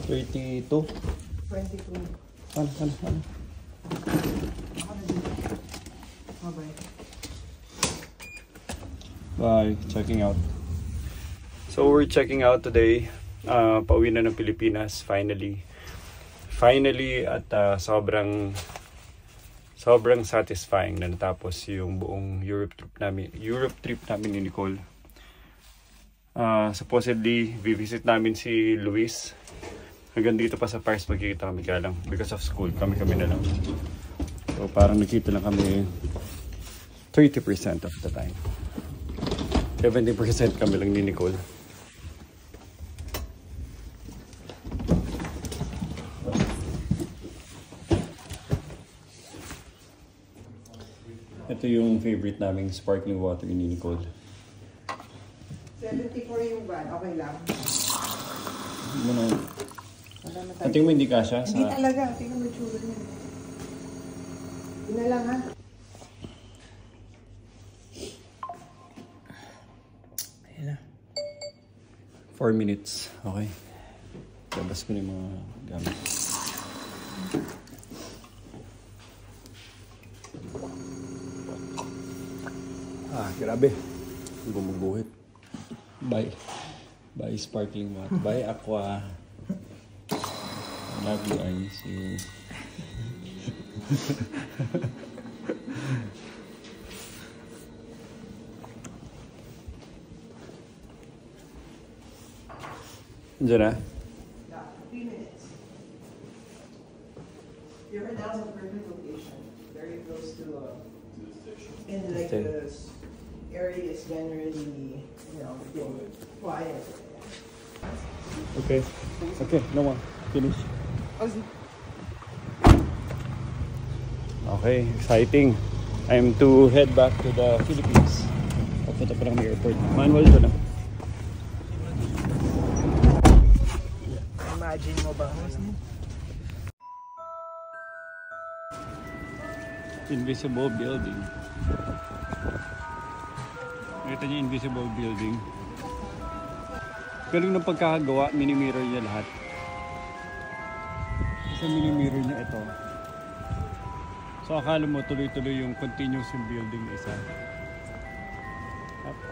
32. 22. Ano? Bye-bye. Bye. Checking out. So we're checking out today. Pauwi na ng Pilipinas finally. At sobrang satisfying na natapos yung buong Europe trip namin ni Nicole. Supposedly vivisit namin si Luis. Hanggang dito pa sa Paris magkikita kami, kaya lang because of school kami na lang. So parang nakita lang kami 30% of the time. 70% kami lang ni Nicole. Ito yung favorite naming sparkling water ni Nicole. 74 yung van, okay lang. Tingnan mo hindi kasha sa... Hindi talaga, tingnan mo yung tsura niya. Yun na lang ha. Ayan na. 4 minutes. Okay. Labas ko na yung mga gamit. Grabe. Bumubuhit. Bye sparkling water. Bye aqua. Lovely eyes. Diyan na? Yeah, 3 minutes. Your hotel is a perfect location. Very close to the station. And like the area is generally, quiet. Okay, no more. Finish. Okay, exciting. I'm to head back to the Philippines. Papunta pa lang ng airport. Manual to na. Imagine mo ba? Invisible building. Nakita niyo invisible building. Galing ng pagkakagawa, mini-mirror niya lahat. Sa mini-mirror niya ito. So akala mo tuloy-tuloy yung continuous yung building na isa.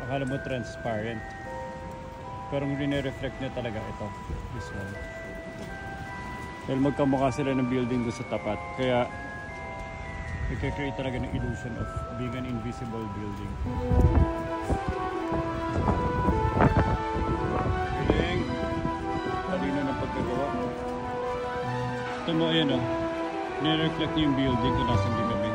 Akala mo transparent. Pero nire-reflect niya talaga ito. This one. Dahil magkamukha sila ng building doon sa tapat. Kaya nagkakreate talaga ng illusion of being an invisible building. Galing. Talino ng pagkagawa. Ito mo, ayan o. Nire-reflect niya yung building kung nasan din kami.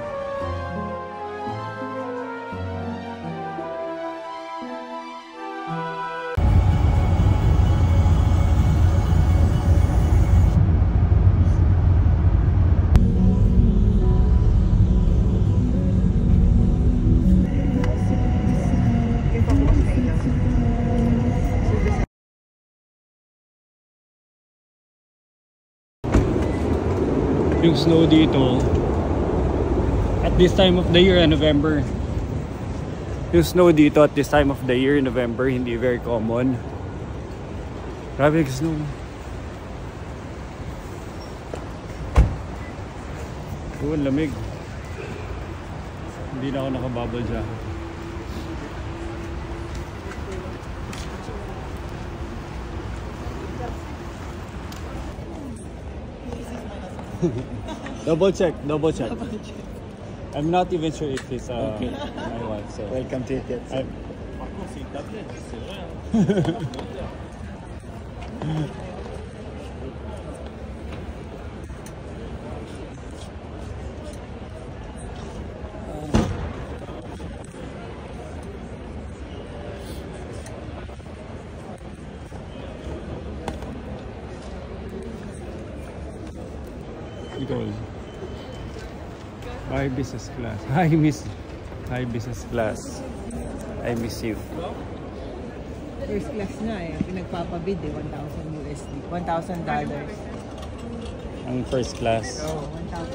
Yung snow dito at this time of the year, November. Yung snow dito at this time of the year, November, hindi very common. Grabe yung snow. Ang lamig. Hindi na ako nakabubble dyan. Double check. I'm not even sure if it's my wife. So Welcome to it. Nicole. Bye business class. Hi business class. I miss you. First class nga eh. Pinagpapabid eh. $1,000. $1,000. Ang first class. Oh,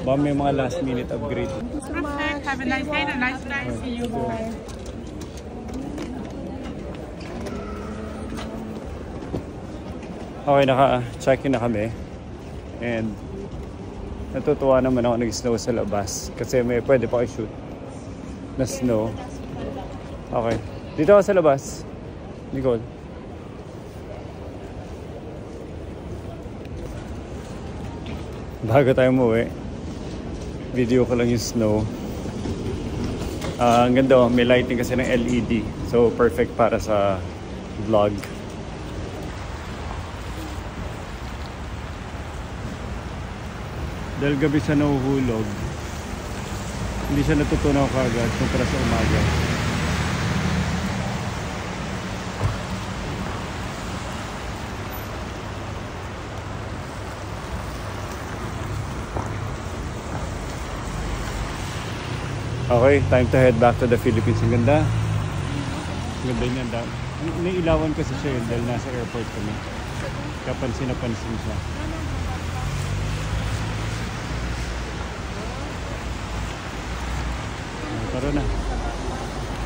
Ba may mga last minute upgrade. Perfect. Have a nice day and a nice time. See you. Bye. Okay, naka-check-in na kami. And natutuwa naman ako nag-snow sa labas. Kasi may pwede pa kayo shoot na snow. Okay. Dito ako sa labas. Nicole. Bago tayo umuwi, video ko lang yung snow. Ang ganda oh, may lighting kasi ng LED. So perfect para sa vlog. Dahil gabi siya nahuhulog, hindi siya natutunaw kagad kumpara sa umaga. Okay, time to head back to the Philippines. Ang ganda. Ang ganda niyan. Nailawan kasi siya yun dahil nasa airport kami. Kaya pansin na pansin siya. Tara na.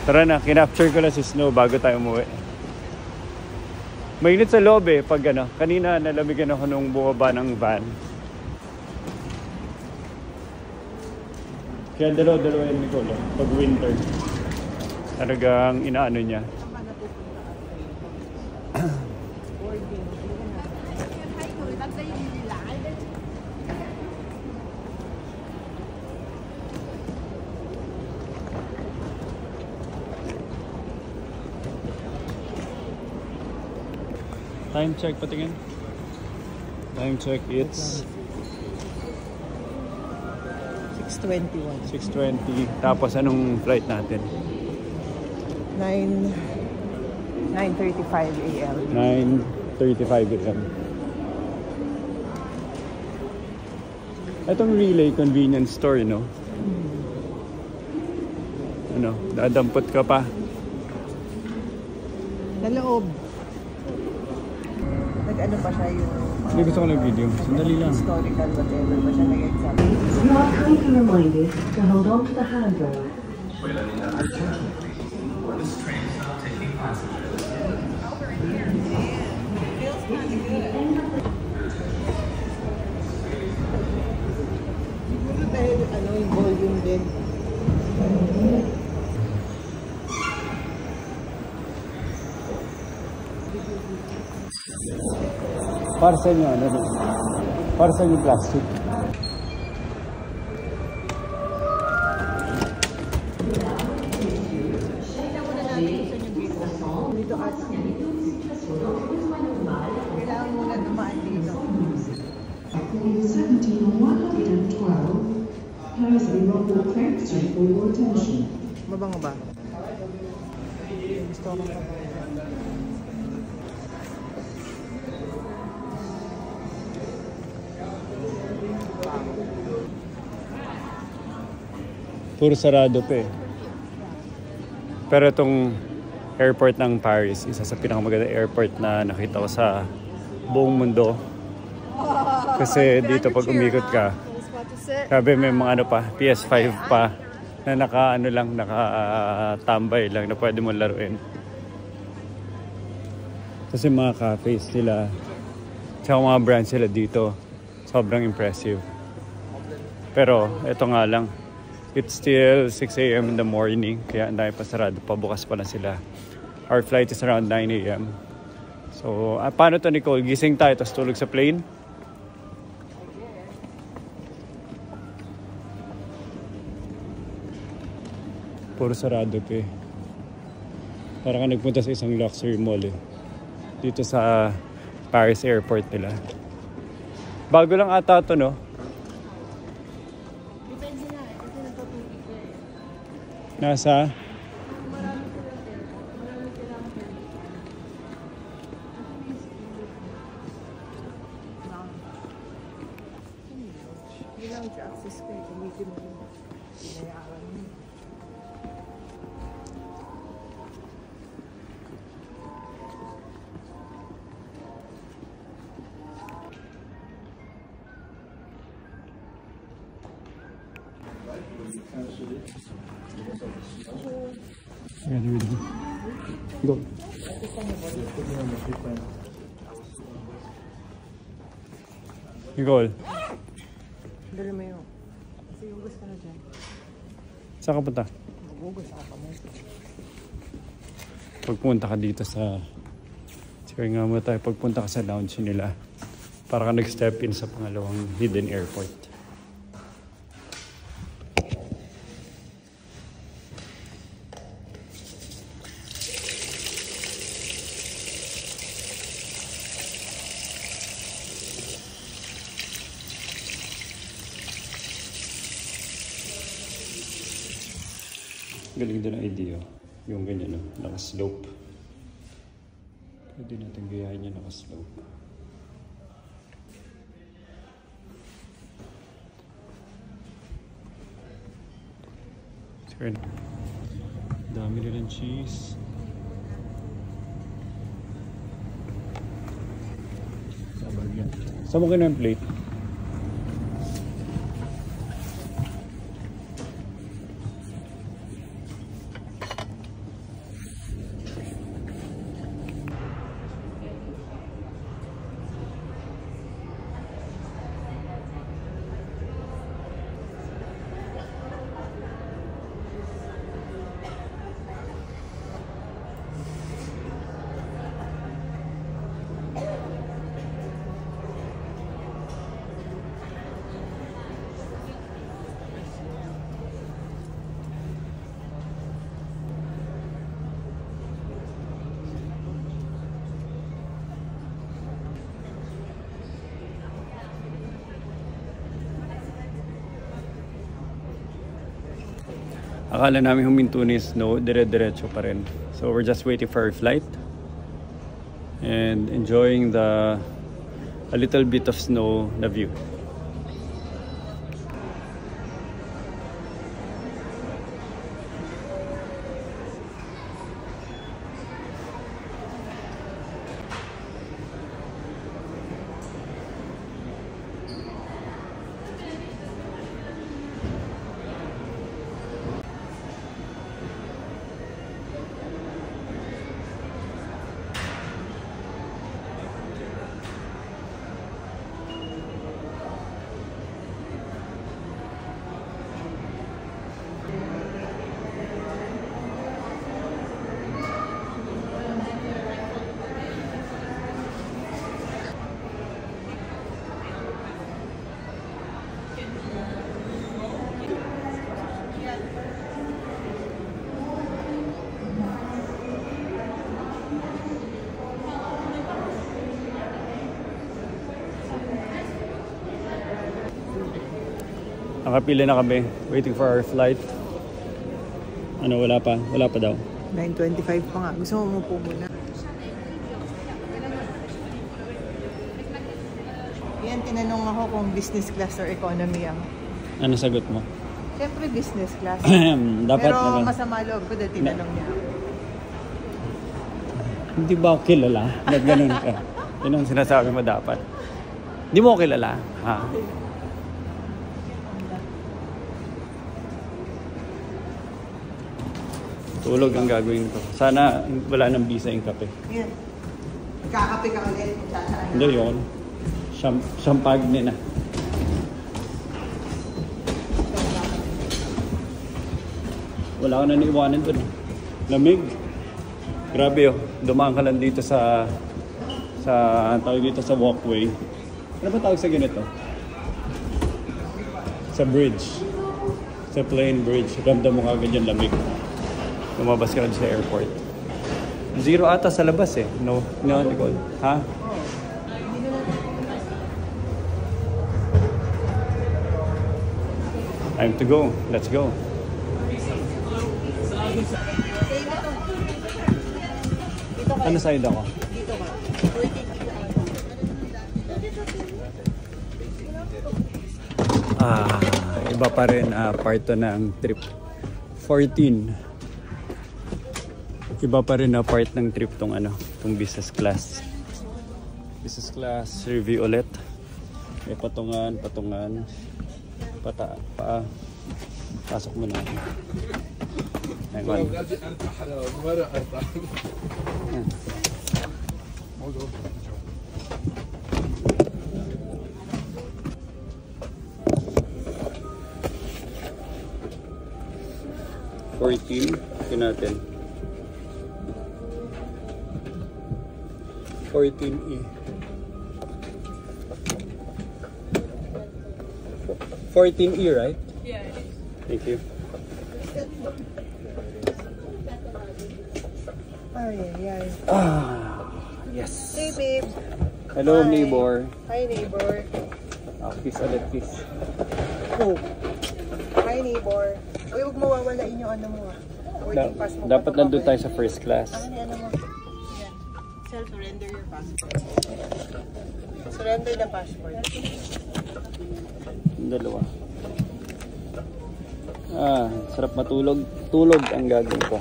Tara na, kinapture ko lang si Snow bago tayo umuwi. Mainit sa loob eh, pag ano. Kanina nalamigan ako nung bumaba ng van. Kaya dalawa yan, Nicole, pag winter. Talagang inaano niya. Time check, patingin. Time check, it's 6:21. 6:20. Tapos anong flight natin? 9:35 a.m. 9:35 a.m. Itong Relay convenience store, no? Ano, dadampot ka pa? Sa loob. Nag-ano pa siya yung... Hindi gusto ko nag-video. Sandali lang. Historical, whatever pa siya nag-exam. You are kindly reminded to hold on to the handrail. Siguro dahil ano yung volume din. Para sa inyo, ano? Para sa inyo plastic. Dito at kailangan muna dumaan dito. 17 on 112, Paris Liverpool Crank Street for your attention. Mabango ba? Gusto ko mabango. Puro sarado pa eh. Pero itong airport ng Paris, isa sa pinakamagandang airport na nakita ko sa buong mundo. Kasi dito pag umikot ka, sabi may mga ano pa, PS5 pa na nakatambay lang na pwede mong laruin. Kasi mga cafes sila, tsaka mga brands sila dito, sobrang impressive. Pero ito nga lang, it's still 6 a.m. in the morning, kaya ang dami pa sarado pa, bukas pa na sila. Our flight is around 9 a.m. So, paano to, Nicole? Gising tayo, tapos tulog sa plane? Puro sarado pa eh. Parang ka nagpunta sa isang luxury mall eh. Dito sa Paris airport nila. Bago lang ata ito, no? Nasa? Hindi lang access ko eh. Gamitin mo yung pinayaran mo. Go. Nicole, Dali mo yun. Kasi hugas ka na dyan. saan ka punta? Hugas ako mo. Pagpunta ka dito sa... Sige nga mo tayo, pagpunta ka sa lounge nila para ka nag-step in sa pangalawang hidden airport. Galing din ang idea. Yung ganyan, no? Naka-slope. Pwede natin gayahin yung naka-slope. Sige. Dami nilang cheese. Sabag yan. Saan mo kayo ng plate? Akala namin huminto ni snow, dire-diretso pa rin. So we're just waiting for our flight and enjoying a little bit of snow na view. Nakapila na kami, waiting for our flight. Ano, wala pa? Wala pa daw. 9:25 pa nga. Gusto mo umupo muna. Yan, tinanong ako kung business class or economy ang... Ano sagot mo? Siyempre business class. Dapat Pero naman. masama loob ko dahil tinanong niya. Hindi ba ako kilala? Ba't ganun ka? Yun ang sinasabi mo dapat. Hindi mo ako kilala? Ha? Tulog ang gagawin ko. Sana wala nang visa yung kape. Yan. Kakape ka ulit. Sasaan. Hindi yun. Champagne na. Wala ka na naiwanan doon. Lamig. Grabe oh. Dumaan ka lang dito sa tawag dito sa walkway. Ano ba tawag sa ganito? Sa bridge. Sa plain bridge. Ramdam mo kagad yung lamig. Lumabas ka lang sa airport. Zero ata sa labas eh. No, Nicole. Ha? Time to go. Let's go. Ano side ako? Dito ka. Iba pa rin part 2 ng trip 14. Iba pa rin na part ng trip tong business class. Business class review ulit. May patungan. Pasok mo na. Hang on. 14. Tingnan natin. 14E. 14E, right? Yeah, it is. Thank you. Ay. Yes. Hey, babe. Hello, Hi. neighbor. Hi, neighbor. Kiss ulit, kiss. Oh. Hi, neighbor. Uy, huwag mawawalain yung ano mo. Boarding pass mo. Dapat nandun tayo sa first class. Ano mo? Yan. Surrender your passport. Surrender the passport. Yung dalawa. Sarap matulog. Tulog ang gagawin ko.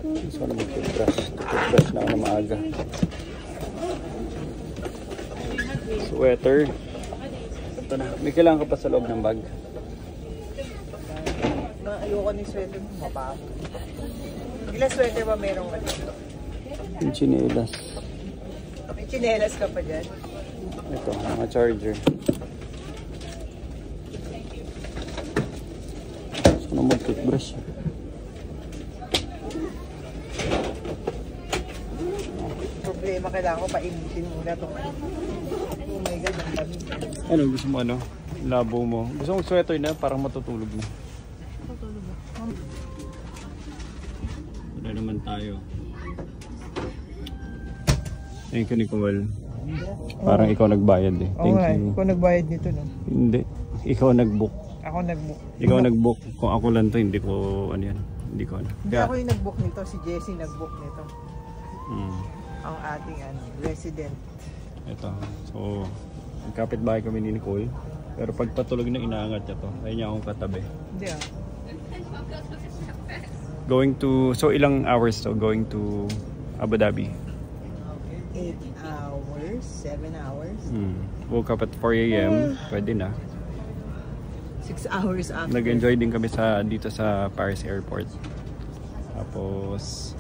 Gusto ko na mag-toothbrush. Toothbrush na ako na maaga. Sweater. Ito na. May kailangan ka pa sa loob ng bag. Ayoko ni sweater mo. Mapaho. Ilang sweater ba meron ka dito? Yung chinelas. May chinelas ka pa dyan? Ito, mga charger. Gusto ko na mag-toothbrush. Problema, kailangan ko painitin muna itong ano. Oh my God, ang dami. Ano, gusto mo ano? Labo mo. Gusto mong sweater na parang matutulog na. Matulog ba? Wala naman tayo. Thank you, Nicole. Parang ikaw nagbayad eh. Oo Thank nga, you. ikaw nagbayad nito, no? Hindi. Ikaw nag-book. Ako nag-book. Ikaw nag-book. Kung ako lang to, hindi ko ano yan. Hindi ko ano. Hindi ako yung nag-book nito, si Jessie nag-book nito. Mm. Ang ating resident. Ito. So, magkapit-bahay kami ni Nicole. Pero pag patulog na inaangat niya to. Ayun niya akong katabi. Hindi Going to, so ilang hours to? Going to Abu Dhabi. 8 hours, 7 hours. Woke up at 4 AM. Pwede na. 6 hours after. Nag-enjoy din kami dito sa Paris Airport. Tapos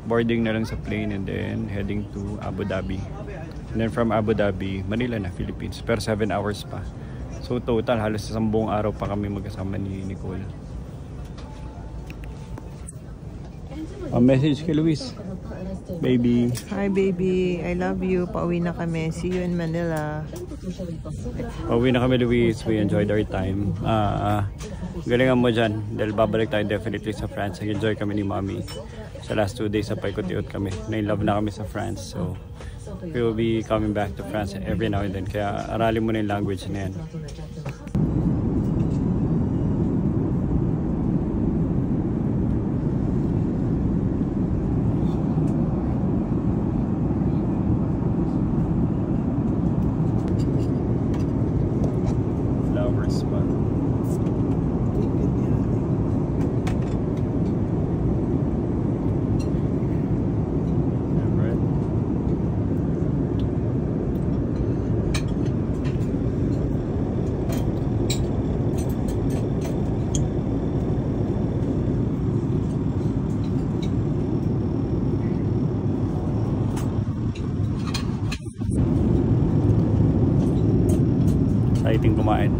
boarding na lang sa plane and then heading to Abu Dhabi. And then from Abu Dhabi, Manila na, Philippines. Pero 7 hours pa. So total, halos 10 buong araw pa kami magkasama ni Nicole. A message kay Luis. Baby. Hi baby, I love you. Pauwi na kami. See you in Manila. Pauwi na kami, Luis. We enjoyed our time. Galingan mo dyan. Dahil babalik tayo definitely sa France. Nag-enjoy kami ni Mommy. Sa last 2 days sa paikot-iot kami. Na-in-love na kami sa France. So, we will be coming back to France every now and then. Kaya aralin mo na yung language na yan. Flowers pa. Exciting kumain.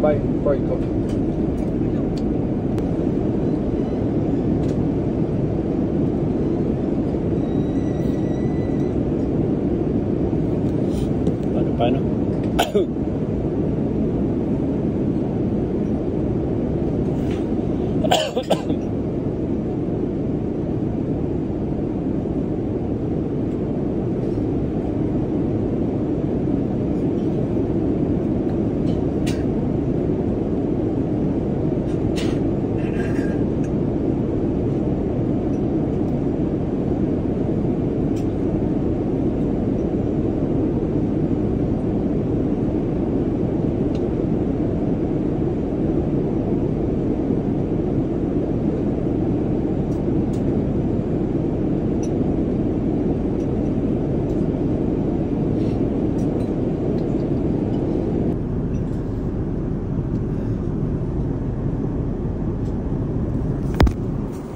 buy before I go? Paano?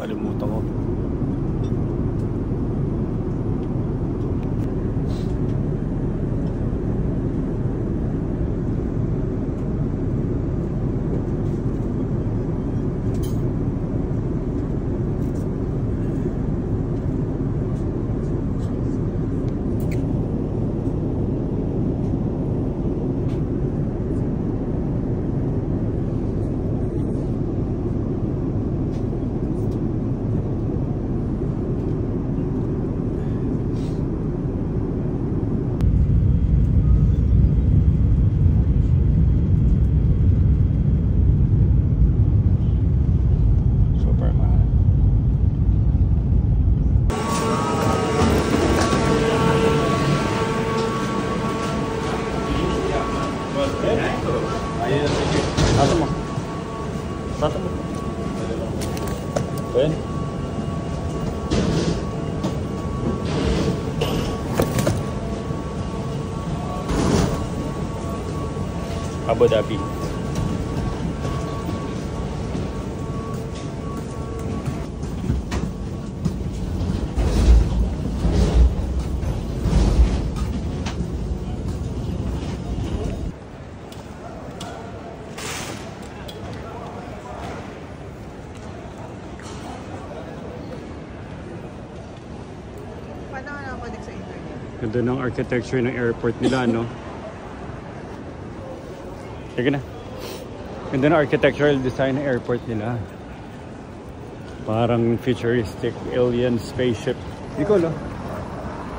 Kalimutan ko. Satu mo. Satu mo. Ayan. Abu Dhabi. Paano ka nakakonect sa internet? Ganda ng architecture ng airport nila, no? Sige na. Ganda ng architectural design ng airport nila. Parang futuristic alien spaceship. Hindi ko alam.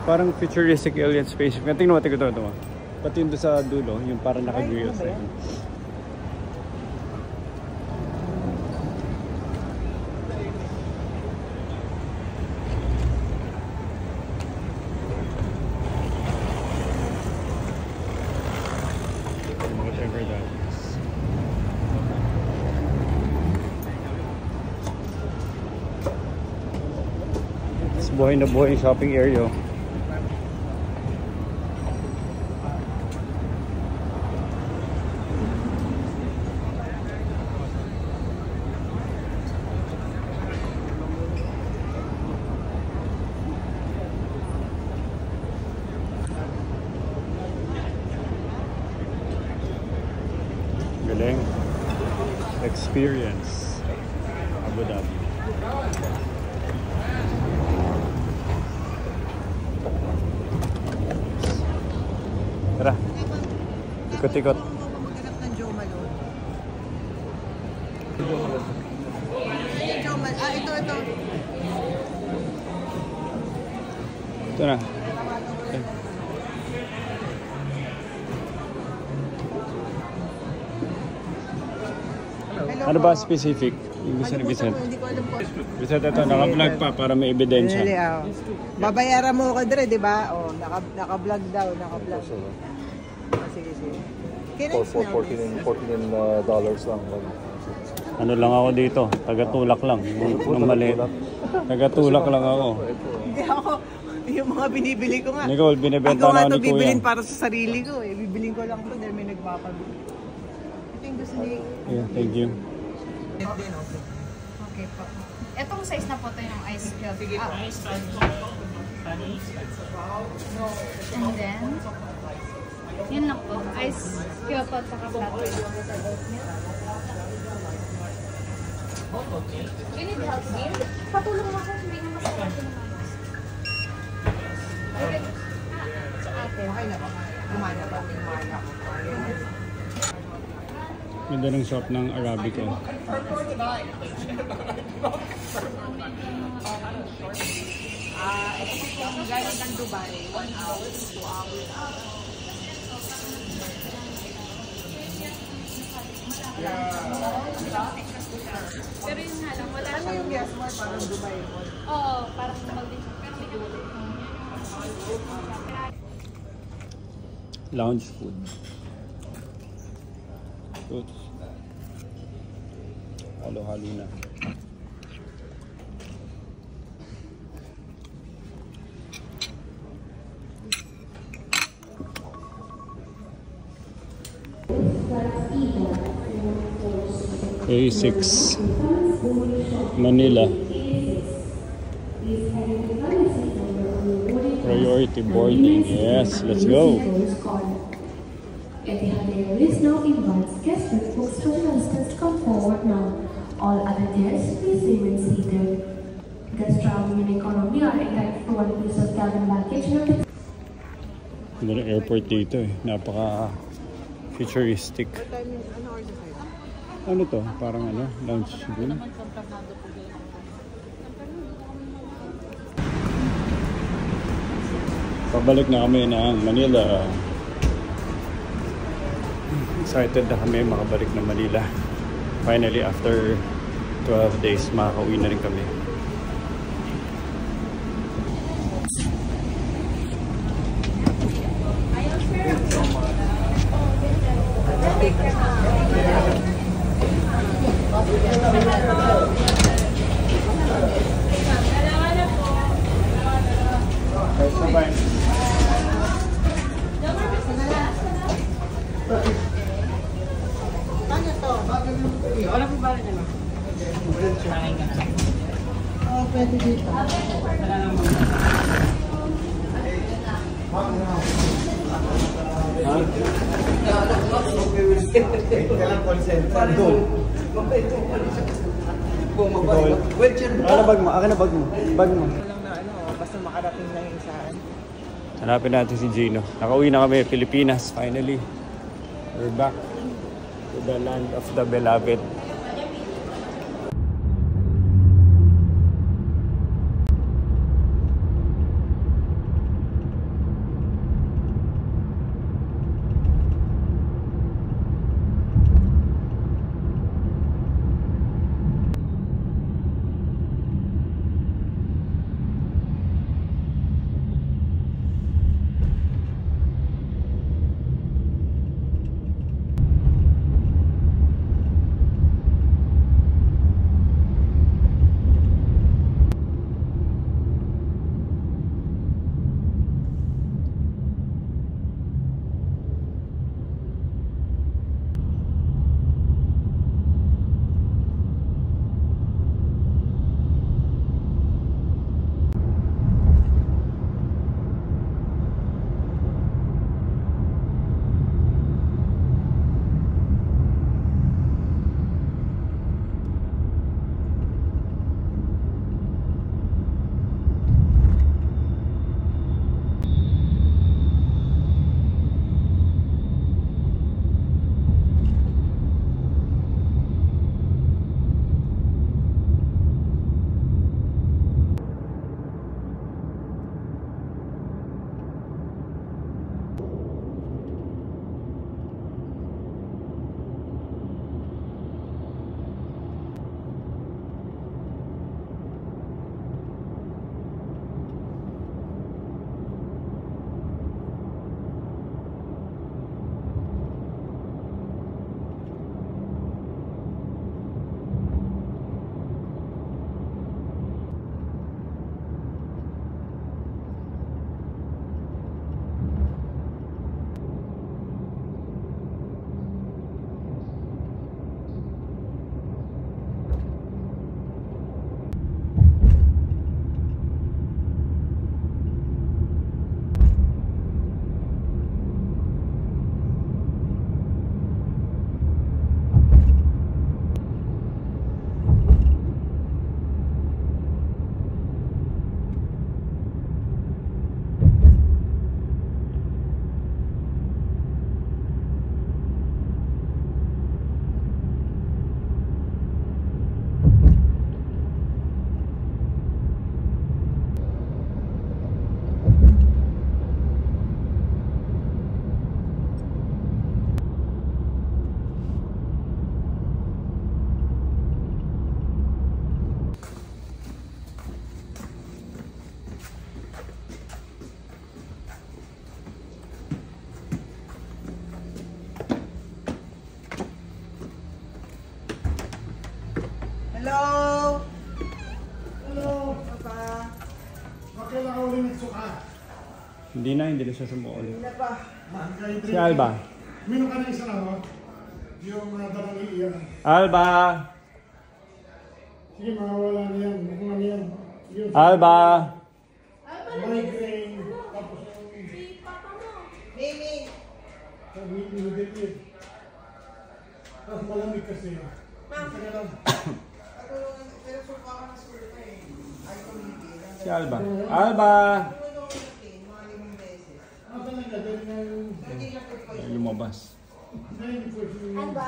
Parang futuristic alien spaceship. Tingnan mo, tingnan mo. Pati yung doon sa dulo, yung parang naka-grills na yun. Whatever that is. It's buhay na buhay yung shopping area. Galing. Experience. Abu Dhabi. Tara. Ikot-ikot. Maghanap ng Joe Malone. Joe Malone. Ito. Ito na. Ano ba specific? Yung gusto ni Vicente? Hindi ko alam po. Vicente, ito, naka-vlog pa para may ebidensya. Really, babayaran mo ko dire, di ba? Oh, naka-vlog daw, naka-vlog. Sige. $14 lang. Ano lang ako dito? Tagatulak lang. Nung maliit. Tagatulak lang ako. Hindi ako, yung mga binibili ko nga. Nicole, binibenta Ako nga na ito ni Kuya. bibilin para sa sarili ko. Bibilin ko lang ito dahil may nagpapabili. Ito yung gusto ni... Yeah, thank you. Okay po. Etong size na po ito yung ice cube. Sige po. And then, Yun lang po. Ice cube po, saka flat white. You need help, dear? Patulong mo ako, hindi na masarap yung mamas. Okay. Ate. Okay na ba? Kumana ba? Ganda ng shop ng Arabico. Galing ng Dubai. 1 hour, 2 hours. Pero yun nga lang, wala Ano yung gas mo? Parang Dubai. Oo, parang Maldives. Pero may Lounge food. Good. Halo-halo na. A6 Manila. Priority boarding. Yes, let's go. Etihad Airways now invites guests with books social distance to come forward now. All other guests, please remain seated. Guests traveling in economy are entitled to 1 piece of cabin baggage. Ganda ng airport dito eh. Napaka futuristic. Ano to? Parang ano? Lounge room? Pabalik na kami ng Manila. Excited na kami makabalik ng Manila. Finally, after 12 days, makakauwi na rin kami. Pwede dito. Bag mo? Akin na bag mo. Bag mo. Lang na ano, basta makarating lang yung saan. Hanapin natin si Gino. Nakauwi na kami, Pilipinas, finally. We're back to the land of the beloved. Hindi na siya sumuol. Hindi na pa. Si Alba. Minum ka na isa lang, no? Yung dalawang iiyan. Alba! Sige, mawala na yan. Makuha na yan. Alba! Migraine. Tapos yung... Mimi! Sabi yung dikit. Tapos malamig kasi. Sige lang. Pero suka ka na school pa eh. Ay, kumiti. Si Alba. Alba! Mga 5 beses. Ah, talaga. Dahil nga yung... Hindi lang po Ay, lumabas. Dahil po yung... Alba?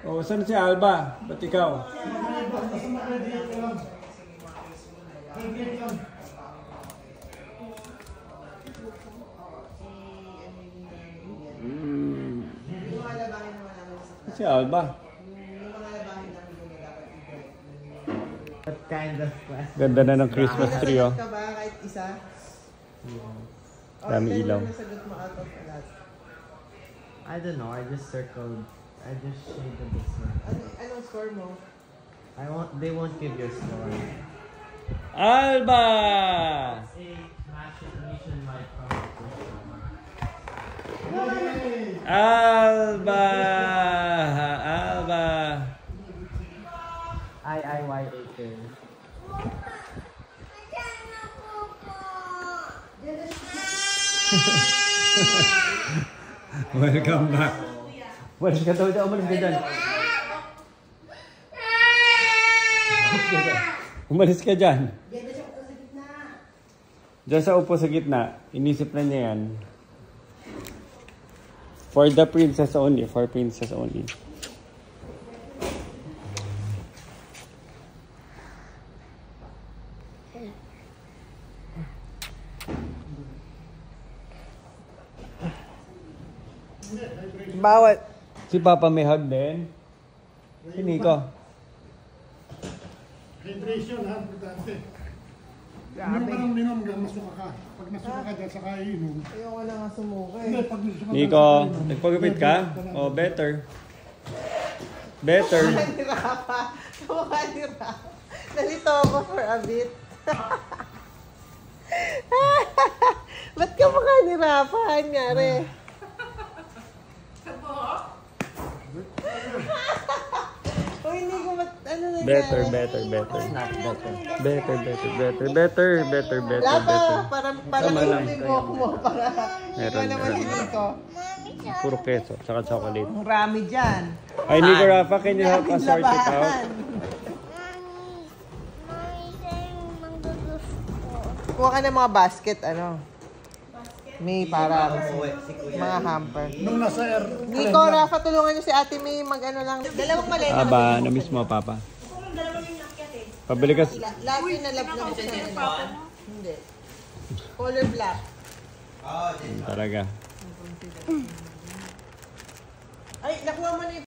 Oh, saan si Alba? Ba't ikaw? Basta makaidrink ka lang. Hydrate lang. Yung mga labahin naman namin sa Si Alba. yung mga labahin namin yung dapat i-break. What kind of class? Ganda na ng Christmas tree, oh. Nasagot ka ba kahit isa? Dami ilaw. Ano nasagot mo out of a lot? I don't know. I just circled. I just shaded this one. Anong score mo? They won't give you a score. Alba! A nationwide competition. Alba! Alba! IIYAK. Welcome back. Umalis ka daw. Umalis ka dyan. Umalis ka dyan. Diyan sa upo sa gitna. Inisip na niya yan. For the princess only. For princess only. Bawal. Si Papa may hug din. Si Nico. Hydration, ha? Importante. Minum ka ng minum hanggang masuka ka. Pag nasuka ka dyan, saka iinom. Ayoko na nga sumuka Hindi, eh. pag nasuka ka Nico, nagpagupit ka? Oh, better. Better. Nirapa. Kamukha ni Rafa. Nalito ako for a bit. Ba't kamukha ni Rafa? Anyari? O hindi ko ano nangyari? Better. Not better. Better. Rafa, parang Tama lang. yung buhok mo. Para Meron, ikaw naman meron. si Nico. Puro keso, saka chocolate. Ang rami dyan. Ay, Nico, Rafa, can you help us sort it out? Mami, Kuha ka ng mga basket, ano? May parang mga hamper. Nung nasa air, Nico, Rafa, tulungan niyo si Ate May mag-ano lang. Dalawang maleta. Aba, na-miss mo, Papa. Pabili ka. Lahat yung nalab na gusto nila. Hindi. Color black. Talaga. Ay, nakuha mo na yung